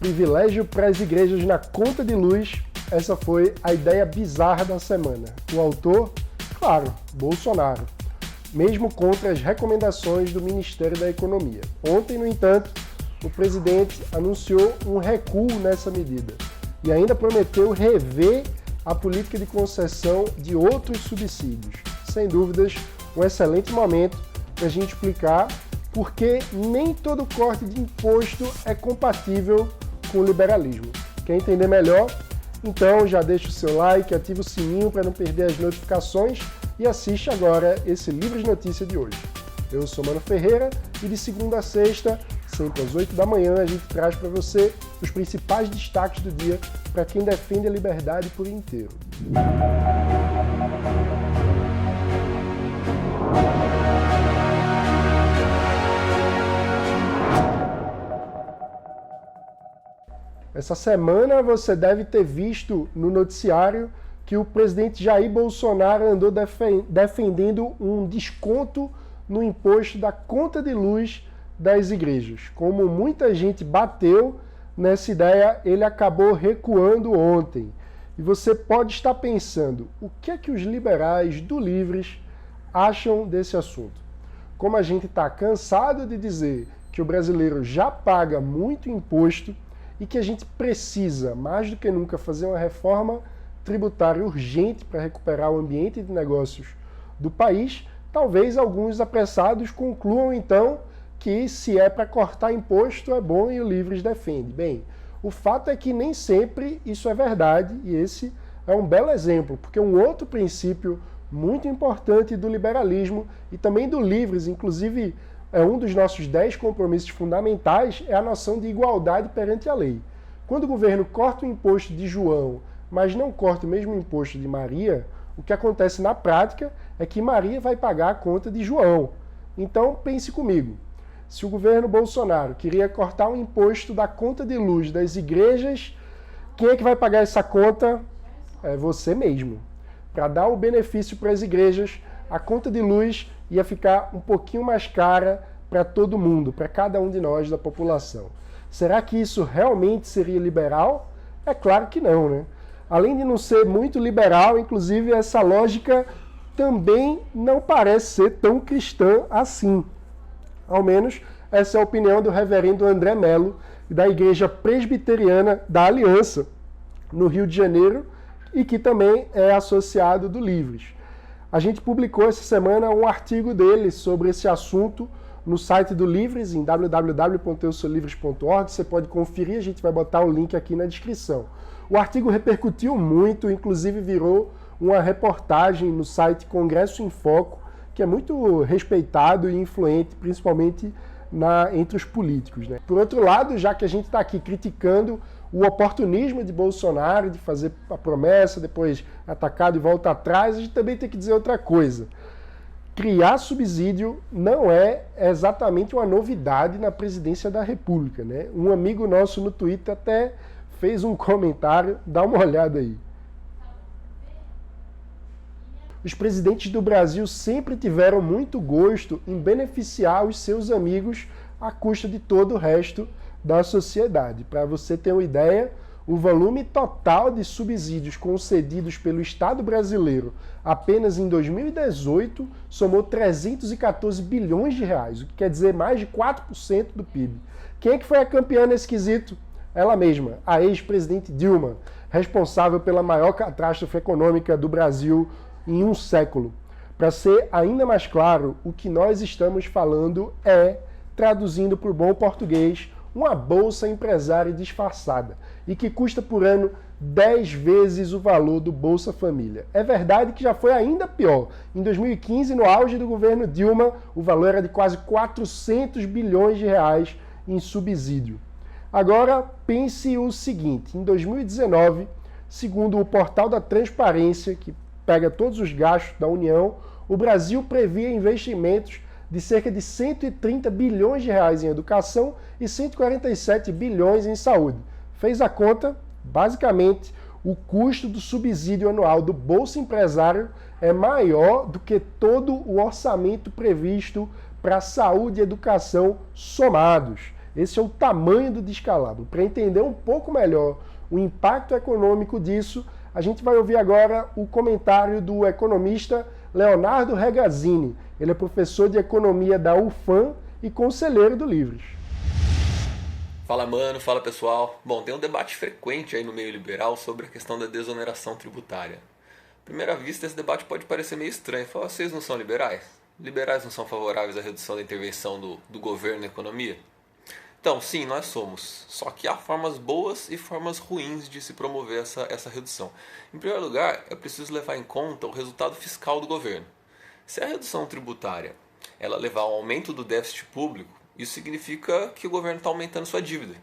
Privilégio para as igrejas na conta de luz, essa foi a ideia bizarra da semana. O autor, claro, Bolsonaro, mesmo contra as recomendações do Ministério da Economia. Ontem, no entanto, o presidente anunciou um recuo nessa medida e ainda prometeu rever a política de concessão de outros subsídios. Sem dúvidas, um excelente momento para a gente explicar por que nem todo corte de imposto é compatível com o liberalismo. Quer entender melhor? Então já deixa o seu like, ativa o sininho para não perder as notificações e assiste agora esse Livros Notícia de hoje. Eu sou Mano Ferreira e de segunda a sexta, sempre às 8 da manhã, a gente traz para você os principais destaques do dia para quem defende a liberdade por inteiro. Essa semana você deve ter visto no noticiário que o presidente Jair Bolsonaro andou defendendo um desconto no imposto da conta de luz das igrejas. Como muita gente bateu nessa ideia, ele acabou recuando ontem. E você pode estar pensando, o que é que os liberais do Livres acham desse assunto? Como a gente está cansado de dizer que o brasileiro já paga muito imposto e que a gente precisa, mais do que nunca, fazer uma reforma tributária urgente para recuperar o ambiente de negócios do país, talvez alguns apressados concluam, então, que se é para cortar imposto é bom e o Livres defende. Bem, o fato é que nem sempre isso é verdade e esse é um belo exemplo, porque um outro princípio muito importante do liberalismo e também do Livres, inclusive é um dos nossos 10 compromissos fundamentais, é a noção de igualdade perante a lei. Quando o governo corta o imposto de João, mas não corta o mesmo imposto de Maria, o que acontece na prática é que Maria vai pagar a conta de João. Então pense comigo, se o governo Bolsonaro queria cortar o imposto da conta de luz das igrejas, quem é que vai pagar essa conta? É você mesmo. Para dar o benefício para as igrejas, a conta de luz ia ficar um pouquinho mais cara para todo mundo, para cada um de nós da população. Será que isso realmente seria liberal? É claro que não, né? Além de não ser muito liberal, inclusive essa lógica também não parece ser tão cristã assim. Ao menos essa é a opinião do reverendo André Melo, da Igreja Presbiteriana da Aliança, no Rio de Janeiro, e que também é associado do Livres. A gente publicou essa semana um artigo dele sobre esse assunto no site do Livres, em www.eusolivres.org. Você pode conferir, a gente vai botar o link aqui na descrição. O artigo repercutiu muito, inclusive virou uma reportagem no site Congresso em Foco, que é muito respeitado e influente, principalmente entre os políticos, né? Por outro lado, já que a gente está aqui criticando o oportunismo de Bolsonaro, de fazer a promessa, depois atacado e volta atrás, a gente também tem que dizer outra coisa. Criar subsídio não é exatamente uma novidade na presidência da República, né? Um amigo nosso no Twitter até fez um comentário, dá uma olhada aí. Os presidentes do Brasil sempre tiveram muito gosto em beneficiar os seus amigos à custa de todo o resto da sociedade. Para você ter uma ideia, o volume total de subsídios concedidos pelo Estado brasileiro apenas em 2018 somou 314 bilhões de reais, o que quer dizer mais de 4% do PIB. Quem é que foi a campeã nesse quesito? Ela mesma, a ex-presidente Dilma, responsável pela maior catástrofe econômica do Brasil em um século. Para ser ainda mais claro, o que nós estamos falando é, traduzindo para o bom português, uma bolsa empresária disfarçada e que custa por ano 10 vezes o valor do Bolsa Família. É verdade que já foi ainda pior. Em 2015, no auge do governo Dilma, o valor era de quase 400 bilhões de reais em subsídio. Agora, pense o seguinte, em 2019, segundo o Portal da Transparência, que pega todos os gastos da União, o Brasil previa investimentos de cerca de 130 bilhões de reais em educação e 147 bilhões em saúde. Fez a conta, basicamente, o custo do subsídio anual do Bolsa Empresário é maior do que todo o orçamento previsto para saúde e educação somados. Esse é o tamanho do descalabro. Para entender um pouco melhor o impacto econômico disso, a gente vai ouvir agora o comentário do economista Leonardo Regazzini. Ele é professor de economia da UFAM e conselheiro do Livres. Fala, mano, fala, pessoal. Bom, tem um debate frequente aí no meio liberal sobre a questão da desoneração tributária. À primeira vista, esse debate pode parecer meio estranho. Fala, vocês não são liberais? Liberais não são favoráveis à redução da intervenção do governo na economia? Então, sim, nós somos. Só que há formas boas e formas ruins de se promover essa redução. Em primeiro lugar, é preciso levar em conta o resultado fiscal do governo. Se a redução tributária ela levar ao aumento do déficit público, isso significa que o governo está aumentando sua dívida.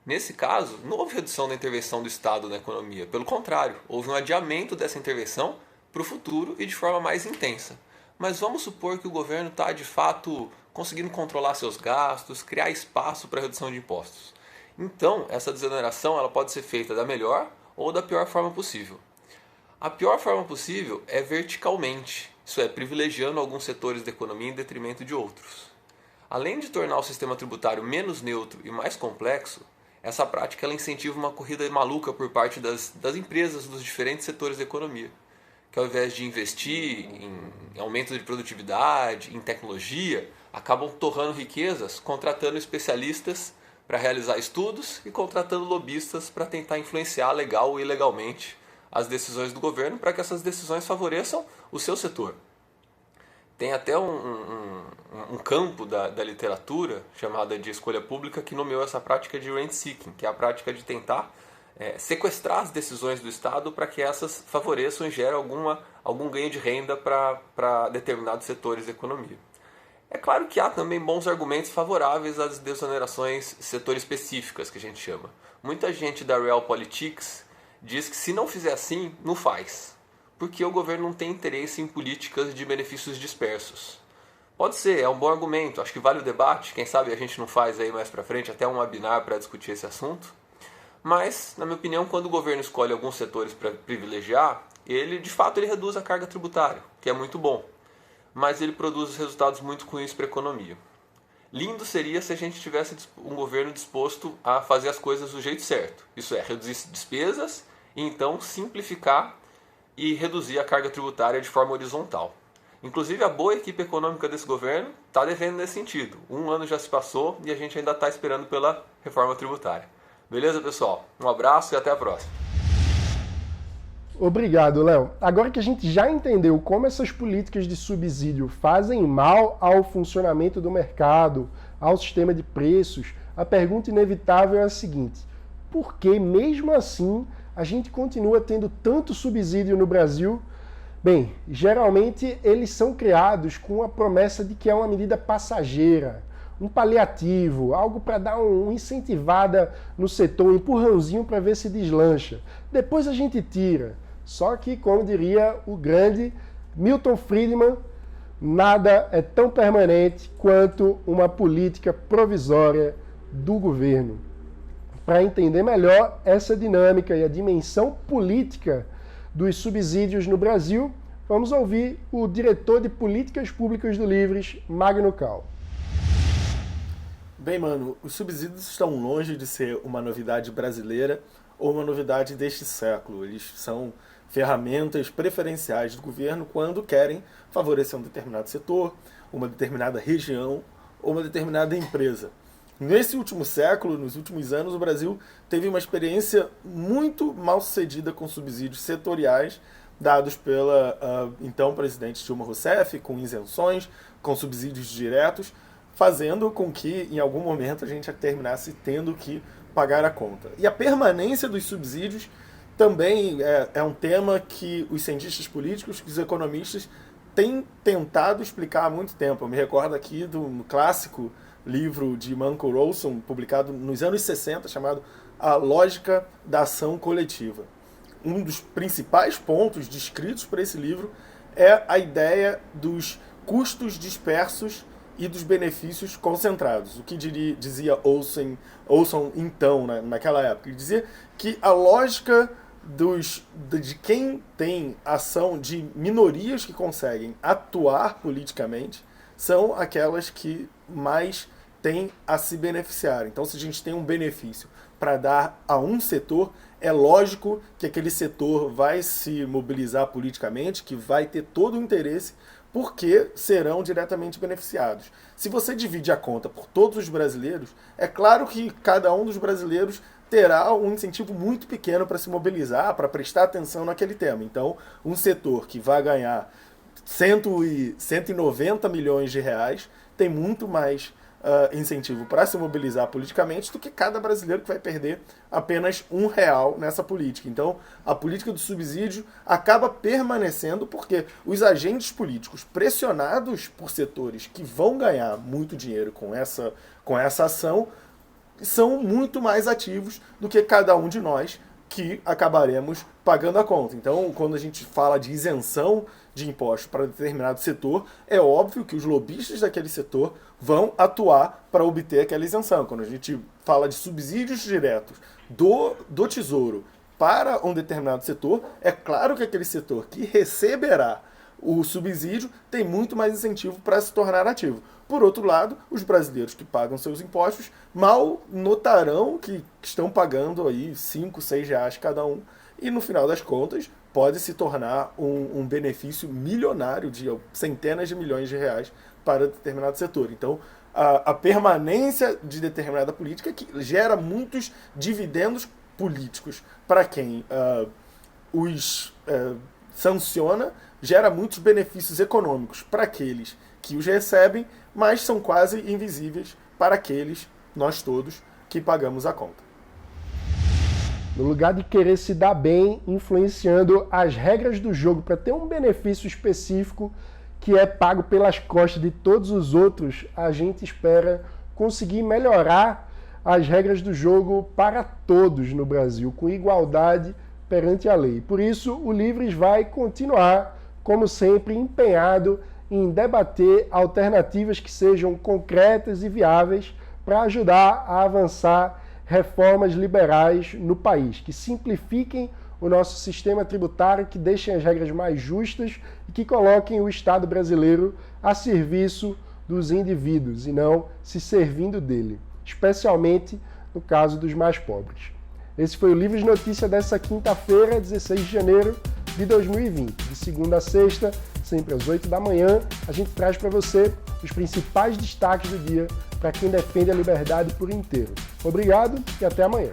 Nesse caso, não houve redução da intervenção do Estado na economia. Pelo contrário, houve um adiamento dessa intervenção para o futuro e de forma mais intensa. Mas vamos supor que o governo está, de fato, conseguindo controlar seus gastos, criar espaço para redução de impostos. Então, essa desoneração ela pode ser feita da melhor ou da pior forma possível. A pior forma possível é verticalmente, isso é, privilegiando alguns setores da economia em detrimento de outros. Além de tornar o sistema tributário menos neutro e mais complexo, essa prática ela incentiva uma corrida maluca por parte das empresas dos diferentes setores da economia, que ao invés de investir em aumento de produtividade, em tecnologia, acabam torrando riquezas, contratando especialistas para realizar estudos e contratando lobistas para tentar influenciar legal ou ilegalmente as decisões do governo para que essas decisões favoreçam o seu setor. Tem até um campo da literatura chamada de escolha pública que nomeou essa prática de rent-seeking, que é a prática de tentar sequestrar as decisões do Estado para que essas favoreçam e gerem algum ganho de renda para determinados setores da economia. É claro que há também bons argumentos favoráveis às desonerações setor específicas, que a gente chama. Muita gente da Realpolitik diz que se não fizer assim, não faz, porque o governo não tem interesse em políticas de benefícios dispersos. Pode ser, é um bom argumento, acho que vale o debate, quem sabe a gente não faz aí mais pra frente até um webinar para discutir esse assunto. Mas, na minha opinião, quando o governo escolhe alguns setores para privilegiar, de fato ele reduz a carga tributária, que é muito bom, mas ele produz resultados muito ruins para a economia. Lindo seria se a gente tivesse um governo disposto a fazer as coisas do jeito certo, isso é, reduzir despesas e então simplificar e reduzir a carga tributária de forma horizontal. Inclusive, a boa equipe econômica desse governo está devendo nesse sentido. Um ano já se passou e a gente ainda está esperando pela reforma tributária. Beleza, pessoal? Um abraço e até a próxima. Obrigado, Léo. Agora que a gente já entendeu como essas políticas de subsídio fazem mal ao funcionamento do mercado, ao sistema de preços, a pergunta inevitável é a seguinte: por que, mesmo assim, a gente continua tendo tanto subsídio no Brasil? Bem, geralmente eles são criados com a promessa de que é uma medida passageira, um paliativo, algo para dar uma incentivada no setor, um empurrãozinho para ver se deslancha. Depois a gente tira. Só que, como diria o grande Milton Friedman, nada é tão permanente quanto uma política provisória do governo. Para entender melhor essa dinâmica e a dimensão política dos subsídios no Brasil, vamos ouvir o diretor de Políticas Públicas do Livres, Magno Cal. Bem, mano, os subsídios estão longe de ser uma novidade brasileira ou uma novidade deste século. Eles são ferramentas preferenciais do governo quando querem favorecer um determinado setor, uma determinada região ou uma determinada empresa. Nesse último século, nos últimos anos, o Brasil teve uma experiência muito mal sucedida com subsídios setoriais dados pela então presidente Dilma Rousseff, com isenções, com subsídios diretos, fazendo com que em algum momento a gente terminasse tendo que pagar a conta. E a permanência dos subsídios também é um tema que os cientistas políticos, os economistas têm tentado explicar há muito tempo. Eu me recordo aqui do clássico livro de Mancur Olson, publicado nos anos 60, chamado A Lógica da Ação Coletiva. Um dos principais pontos descritos por esse livro é a ideia dos custos dispersos e dos benefícios concentrados. O que dizia Olson então, naquela época? Ele dizia que a lógica de quem tem ação de minorias que conseguem atuar politicamente são aquelas que mais tem a se beneficiar. Então, se a gente tem um benefício para dar a um setor, é lógico que aquele setor vai se mobilizar politicamente, que vai ter todo o interesse, porque serão diretamente beneficiados. Se você divide a conta por todos os brasileiros, é claro que cada um dos brasileiros terá um incentivo muito pequeno para se mobilizar, para prestar atenção naquele tema. Então, um setor que vai ganhar 190 milhões de reais tem muito mais incentivo para se mobilizar politicamente do que cada brasileiro que vai perder apenas R$1 nessa política. Então, a política do subsídio acaba permanecendo porque os agentes políticos pressionados por setores que vão ganhar muito dinheiro com essa ação são muito mais ativos do que cada um de nós que acabaremos pagando a conta. Então, quando a gente fala de isenção de impostos para determinado setor, é óbvio que os lobistas daquele setor vão atuar para obter aquela isenção. Quando a gente fala de subsídios diretos do Tesouro para um determinado setor, é claro que aquele setor que receberá o subsídio tem muito mais incentivo para se tornar ativo. Por outro lado, os brasileiros que pagam seus impostos mal notarão que estão pagando aí R$5, R$6 cada um, e no final das contas pode se tornar um benefício milionário de centenas de milhões de reais para determinado setor. Então, a permanência de determinada política que gera muitos dividendos políticos para quem os sanciona, gera muitos benefícios econômicos para aqueles que os recebem, mas são quase invisíveis para aqueles, nós todos, que pagamos a conta. No lugar de querer se dar bem influenciando as regras do jogo para ter um benefício específico que é pago pelas costas de todos os outros, a gente espera conseguir melhorar as regras do jogo para todos no Brasil, com igualdade perante a lei. Por isso, o Livres vai continuar, como sempre, empenhado em debater alternativas que sejam concretas e viáveis para ajudar a avançar reformas liberais no país, que simplifiquem o nosso sistema tributário, que deixem as regras mais justas e que coloquem o Estado brasileiro a serviço dos indivíduos e não se servindo dele, especialmente no caso dos mais pobres. Esse foi o Livres Notícia dessa quinta-feira, 16 de janeiro de 2020. De segunda a sexta, sempre às 8 da manhã, a gente traz para você os principais destaques do dia para quem defende a liberdade por inteiro. Obrigado e até amanhã.